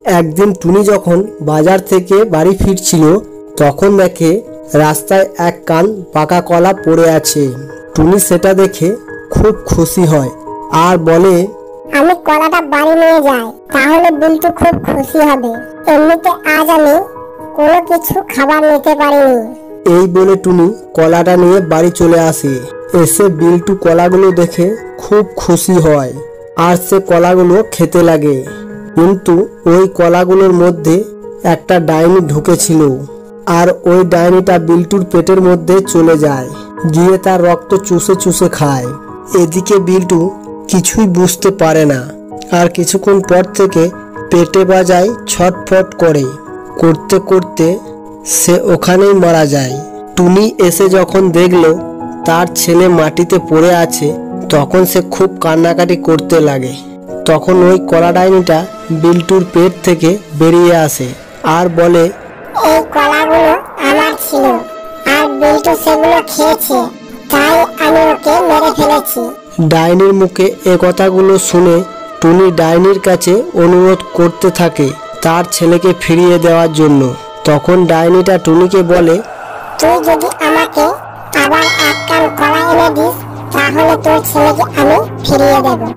একদিন টুনি যখন বাজার থেকে বাড়ি ফিরছিল তখন দেখে রাস্তায় এক কান পাকা কলা পড়ে আছে। টুনি সেটা দেখে খুব খুশি হয় আর বলে, আমি কলাটা বাড়ি নিয়ে যাই, তাহলে বিল্টু খুব খুশি হবে। এমনিতে আজ আমি কোনো কিছু খাবার নিতে পারিনি। এই বলে টুনি কলাটা নিয়ে বাড়ি চলে আসে। এসে বিল্টু কলাগুলো দেখে খুব খুশি হয় আর সে কলাগুলো খেতে লাগে। কিন্তু ওই কলাগুলোর মধ্যে একটা ডাইনি ঢুকেছিল আর ওই ডাইনিটা বিল্টুর পেটের মধ্যে চলে যায়, গিয়ে তার রক্ত চুষে চুষে খায়। এদিকে বিল্টু কিছুই বুঝতে পারে না আর কিছুক্ষণ পর থেকে পেটে বাজায় ছটফট করতে করতে সে ওখানেই মারা যায়। টুনি এসে যখন দেখলো তার ছেলে মাটিতে পড়ে আছে তখন সে খুব কান্নাকাটি করতে লাগে। তখন ওই কলা ডাইনিটা বিল্টুর পেট থেকে বেরিয়ে আসে আর বলে, এই কলাগুলো আমার ছিল আর বিল্টু সেগুলো খেয়েছে, তাই আমি ওকে মেরে ফেলেছি। ডাইনির মুখে এ কথাগুলো শুনে টুনি ডাইনির কাছে অনুরোধ করতে থাকে তার ছেলেকে ফিরিয়ে দেওয়ার জন্য। তখন ডাইনিটা টুনিকে বলে, তুই যদি আমাকে আবার এক কান কলা এনে দিস তাহলে তোর ছেলেকে আমি ফিরিয়ে দেব।